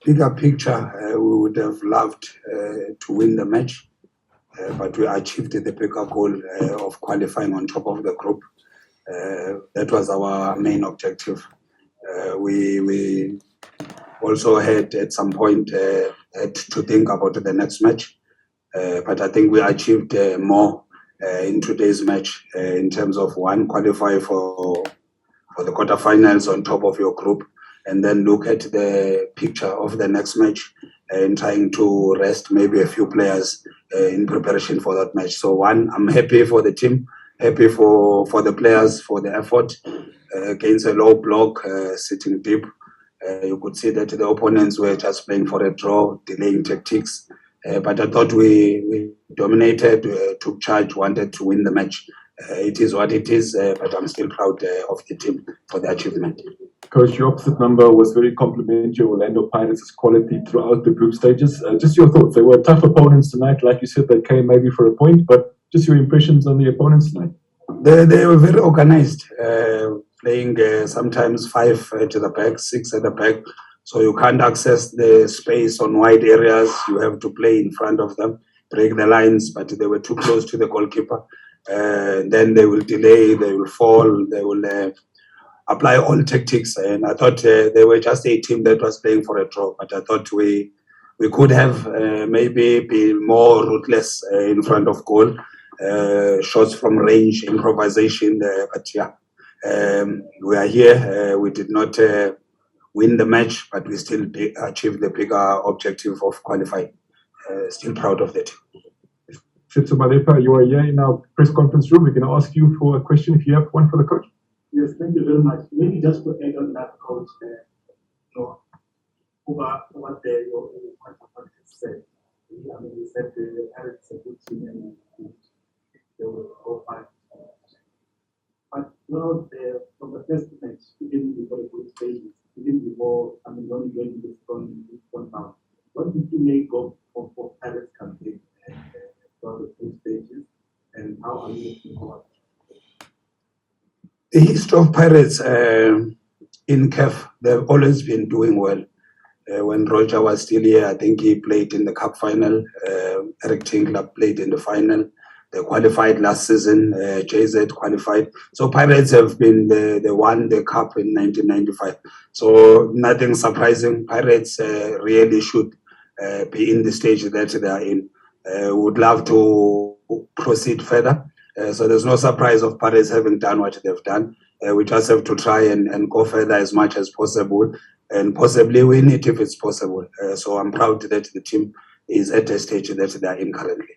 bigger picture, we would have loved to win the match, but we achieved the bigger goal of qualifying on top of the group. That was our main objective. We also had at some point had to think about the next match, but I think we achieved more in today's match in terms of one, qualify for the quarterfinals on top of your group, and then look at the picture of the next match and trying to rest maybe a few players in preparation for that match. So one, I'm happy for the team, happy for the players for the effort against a low block, sitting deep. You could see that the opponents were just playing for a draw, delaying tactics. But I thought we dominated, took charge, wanted to win the match. It is what it is, but I'm still proud of the team for the achievement. Coach, your opposite number was very complimentary. Orlando Pirates' quality throughout the group stages. Just your thoughts. They were tough opponents tonight. Like you said, they came maybe for a point, but just your impressions on the opponents tonight. They were very organized, playing sometimes 5 at the back, 6 at the back. So you can't access the space on wide areas. You have to play in front of them, break the lines, but they were too close to the goalkeeper. Then they will delay, they will fall, they will apply all tactics. And I thought they were just a team that was playing for a draw. But I thought we could have maybe been more ruthless in front of goal. Shots from range, improvisation. But yeah, we are here. We did not win the match, but we still achieved the bigger objective of qualifying. Still proud of that. Sitso Malepa, you are here in our press conference room. We're going to ask you for a question if you have one for the coach. Yes, thank you very much. Maybe just to add on that, coach, over what your counterpart said. I mean, you said the Pirates are a good team and they will go far. But from the first match, even before the group stages, even before, when going this one now, what did you make of Pirates campaign for the group stages, and how are you looking forward? The history of Pirates in CAF, they've always been doing well. When Roger was still here, I think he played in the cup final. Eric Tinkler played in the final. They qualified last season. JZ qualified. So Pirates have been they won the cup in 1995. So nothing surprising. Pirates really should be in the stage that they are in. Would love to proceed further. So there's no surprise of Pirates having done what they've done. We just have to try and go further as much as possible and possibly win it if it's possible. So I'm proud that the team is at a stage that they are in currently.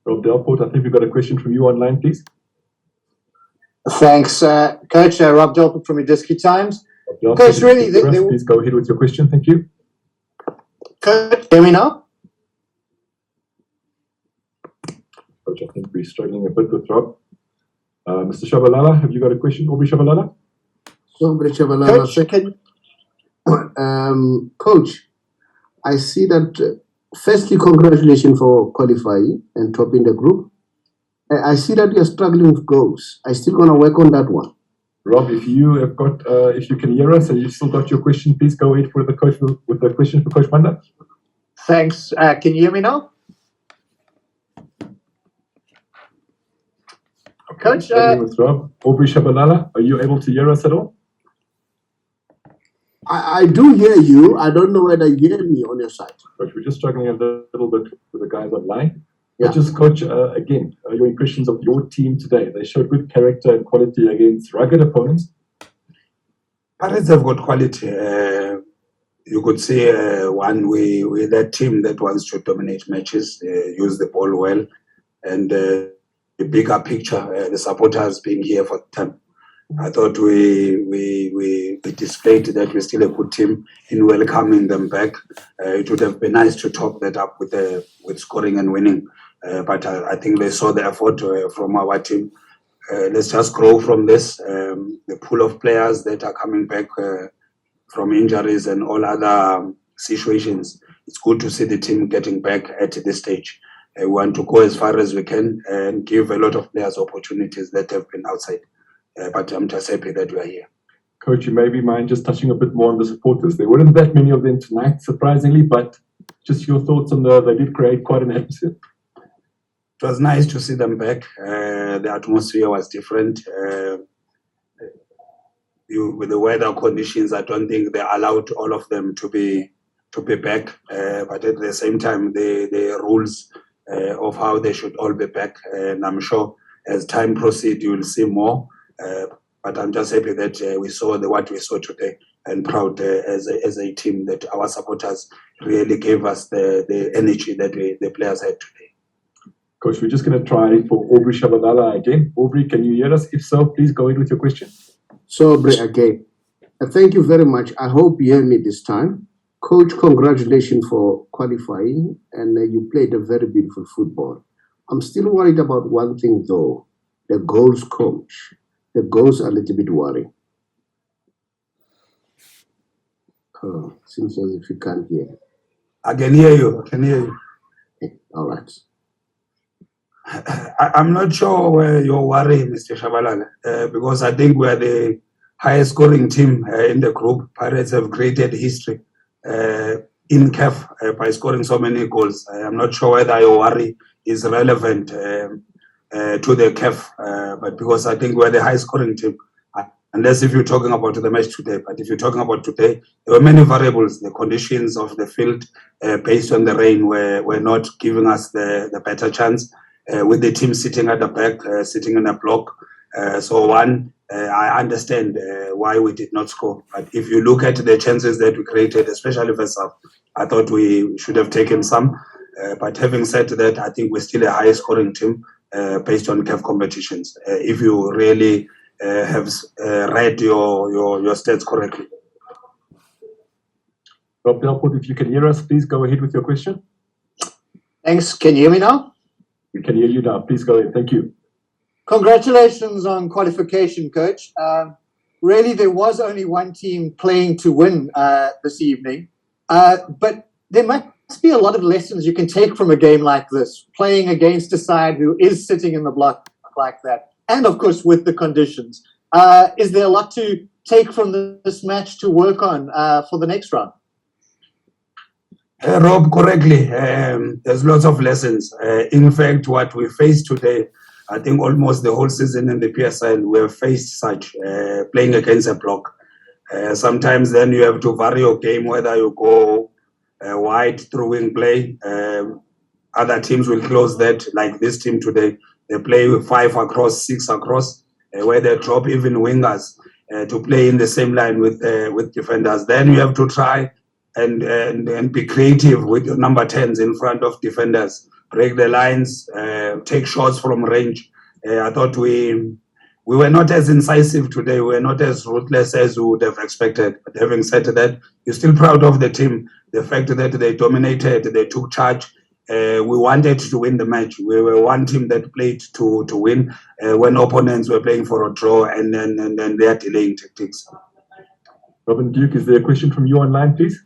Rob Delport, I think we've got a question from you online, please. Thanks, Coach. Rob Delport from Udiski Times. Coach, really, please go ahead with your question. Thank you. Coach, hear me now? Coach, I think we're struggling a bit with Rob. Mr. Shabalala, have you got a question? Aubrey Shabalala? Aubrey Shabalala. Coach, I see that, firstly, congratulations for qualifying and topping the group. I see that you're struggling with goals. I still going to work on that one. Rob, if you have got, if you can hear us and you've still got your question, please go ahead for the coach with the question for Coach Mandla. Thanks. Can you hear me now? Coach, with Rob. Aubrey Shabalala, are you able to hear us at all? I do hear you. I don't know whether you hear me on your side. Coach, we're just struggling a little bit with the guys online. Yeah. But just, Coach, again, your impressions of your team today. They showed good character and quality against rugged opponents. Pirates have got quality. You could see we're that team that wants to dominate matches, use the ball well, and the bigger picture, the supporters being here for time. I thought we displayed that we're still a good team in welcoming them back. It would have been nice to top that up with scoring and winning, but I think they saw the effort from our team. Let's just grow from this. The pool of players that are coming back from injuries and all other situations, it's good to see the team getting back at this stage. We want to go as far as we can and give a lot of players opportunities that have been outside. But I'm just happy that we are here. Coach, you maybe mind just touching a bit more on the supporters. There weren't that many of them tonight, surprisingly, but just your thoughts on they did create quite an atmosphere. It was nice to see them back. The atmosphere was different. With the weather conditions, I don't think they allowed all of them to be back. But at the same time, the rules of how they should all be back, and I'm sure as time proceeds, you will see more. But I'm just happy that we saw what we saw today, and proud as a team that our supporters really gave us the energy that the players had today. Coach, we're just going to try for Aubrey Shabalala again. Aubrey, can you hear us? If so, please go ahead with your question. So, Aubrey, again, thank you very much. I hope you hear me this time. Coach, congratulations for qualifying, and you played a very beautiful football. I'm still worried about one thing, though, the goals, coach. The goals are a little bit worrying. Oh, seems as if you can't hear. I can hear you. I can hear you. Okay, all right. I'm not sure where you're worried, Mr. Shabalala, because I think we're the highest scoring team in the group. Pirates have created history in CAF by scoring so many goals. I'm not sure whether your worry is relevant to the CAF, but because I think we're the highest scoring team, unless if you're talking about the match today. But if you're talking about today, there were many variables. The conditions of the field based on the rain were not giving us the better chance. With the team sitting at the back, sitting in a block. I understand why we did not score. But if you look at the chances that we created, especially first half, I thought we should have taken some. But having said that, I think we're still a high scoring team based on CAF competitions. If you really have read your stats correctly. Rob Delport, if you can hear us, please go ahead with your question. Thanks. Can you hear me now? We can hear you now. Please go ahead. Thank you. Congratulations on qualification, Coach. Really, there was only one team playing to win this evening. But there must be a lot of lessons you can take from a game like this, playing against a side who is sitting in the block like that, and of course with the conditions. Is there a lot to take from this match to work on for the next round? Rob, correctly, there's lots of lessons. In fact, what we faced today, I think almost the whole season in the PSL, we have faced such, playing against a block. Sometimes then you have to vary your game, whether you go wide through wing play. Other teams will close that, like this team today. They play with 5 across, 6 across, where they drop even wingers to play in the same line with defenders. Then you have to try and be creative with your number 10s in front of defenders, break the lines, take shots from range. I thought we were not as incisive today. We were not as ruthless as we would have expected. But having said that, you're still proud of the team. The fact that they dominated, they took charge. We wanted to win the match. We were one team that played to win when opponents were playing for a draw and then they are delaying tactics. Robin Duke, is there a question from you online, please?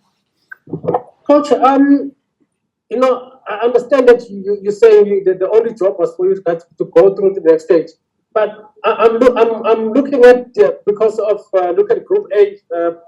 Coach, you know, I understand that you're saying that the only job was for you guys to go through to the next stage. But I'm looking at because of look at Group A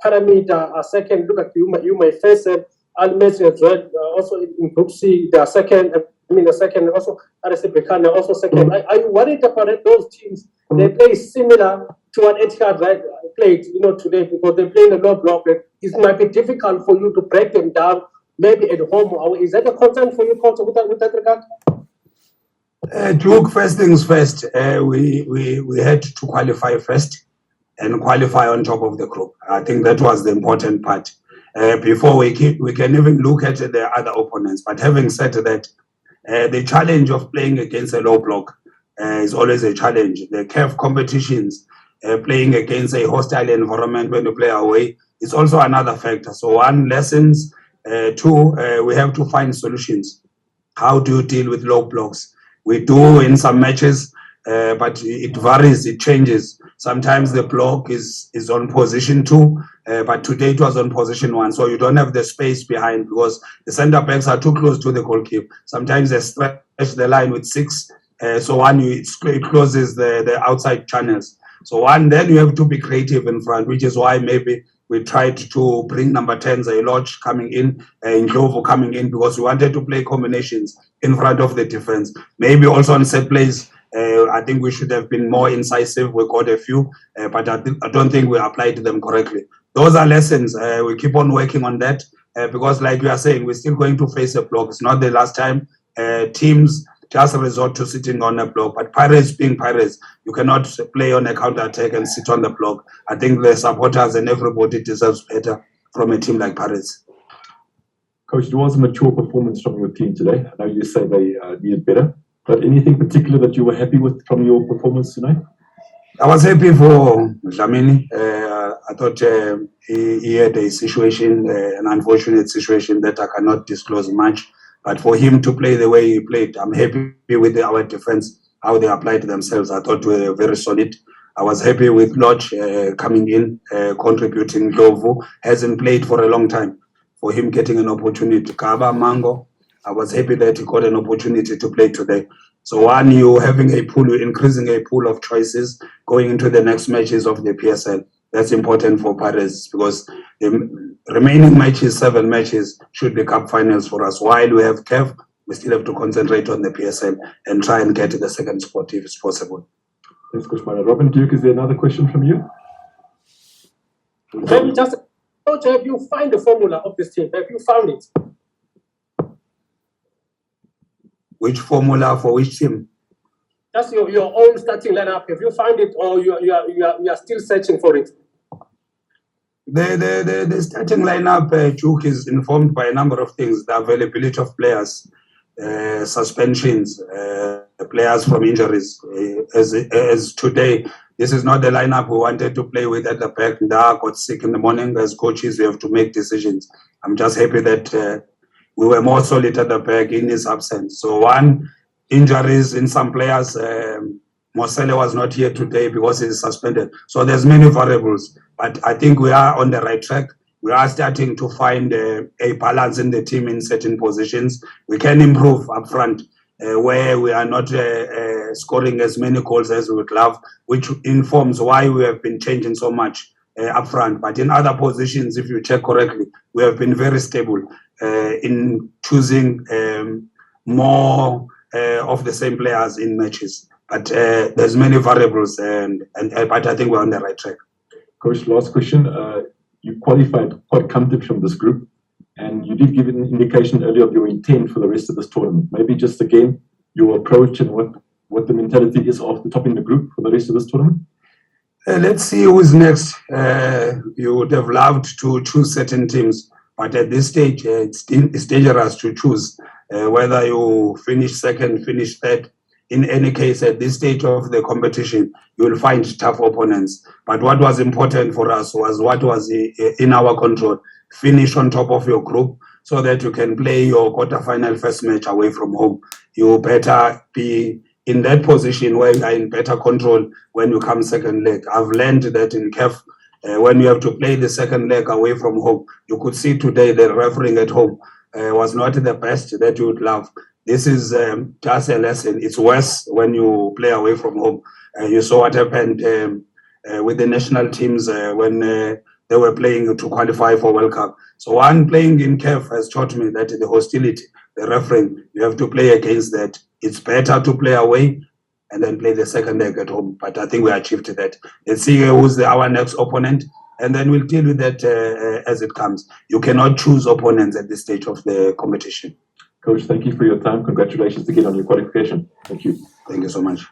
parameter. Second, look at you may face Al-Ittihad as well. Also in Group C, the second. The second also RS Berkane also second. Are you worried about those teams? They play similar to what Al-Ittihad played, today, because they play in a low block. It might be difficult for you to break them down, maybe at home or away. Is that a concern for you, Coach, with that regard? Duke, first things first, we had to qualify first and qualify on top of the group. I think that was the important part. Before we can even look at the other opponents. But having said that, the challenge of playing against a low block is always a challenge. The CAF competitions, playing against a hostile environment when you play away, is also another factor. So one, lessons. Two, we have to find solutions. How do you deal with low blocks? We do in some matches, but it varies, it changes. Sometimes the block is on position 2, but today it was on position 1. So you don't have the space behind because the center backs are too close to the goalkeeper. Sometimes they stretch the line with 6. So it closes the outside channels. So then you have to be creative in front, which is why maybe we tried to bring number 10s, a Lodge coming in, Ndlovu coming in, because we wanted to play combinations in front of the defense. Maybe also on set plays, I think we should have been more incisive. We got a few, but I don't think we applied them correctly. Those are lessons. We keep on working on that because, like we are saying, we're still going to face a block. It's not the last time teams just resort to sitting on a block. But Pirates being Pirates, you cannot play on a counter-attack and sit on the block. I think the supporters and everybody deserves better from a team like Pirates. Coach, it was a mature performance from your team today. I know you say they needed better, but anything particular that you were happy with from your performance tonight? I was happy for Dlamini. I thought he had a situation, an unfortunate situation that I cannot disclose much. But for him to play the way he played, I'm happy with our defense, how they applied themselves. I thought we were very solid. I was happy with Lodge coming in, contributing. Ndlovu hasn't played for a long time. For him getting an opportunity. Kaba, Mango, I was happy that he got an opportunity to play today. So one, you having a pool, you're increasing a pool of choices going into the next matches of the PSL. That's important for Pirates because the remaining matches, 7 matches, should be cup finals for us. While we have CAF, we still have to concentrate on the PSL and try and get to the second spot if it's possible. Thanks, Coach Mara. Robin Duke, is there another question from you? Maybe just, Coach, have you found the formula of this team? Have you found it? Which formula for which team? Just your own starting lineup. Have you found it, or you are still searching for it? The starting lineup, Duke, is informed by a number of things: the availability of players, suspensions, players from injuries. As today, this is not the lineup we wanted to play with at the back. Nda got sick in the morning. As coaches, we have to make decisions. I'm just happy that we were more solid at the back in his absence. So one, injuries in some players. Mosele was not here today because he's suspended. So there's many variables, but I think we are on the right track. We are starting to find a balance in the team in certain positions. We can improve up front where we are not scoring as many goals as we would love, which informs why we have been changing so much up front. But in other positions, if you check correctly, we have been very stable in choosing more of the same players in matches. But there's many variables, but I think we're on the right track. Coach, last question. You qualified quite comfortably from this group, and you did give an indication earlier of your intent for the rest of this tournament. Maybe just again, your approach and what the mentality is after topping the group for the rest of this tournament? Let's see who's next. You would have loved to choose certain teams, but at this stage, it's dangerous to choose whether you finish second, finish third. In any case, at this stage of the competition, you will find tough opponents. But what was important for us was what was in our control. Finish on top of your group so that you can play your quarterfinal first match away from home. You better be in that position where you are in better control when you come second leg. I've learned that in CAF, when you have to play the second leg away from home, you could see today the refereeing at home was not the best that you would love. This is just a lesson. It's worse when you play away from home. You saw what happened with the national teams when they were playing to qualify for World Cup. So one, playing in CAF has taught me that the hostility, the refereeing, you have to play against that. It's better to play away and then play the second leg at home. But I think we achieved that. Let's see who's our next opponent, and then we'll deal with that as it comes. You cannot choose opponents at this stage of the competition. Coach, thank you for your time. Congratulations again on your qualification. Thank you. Thank you so much.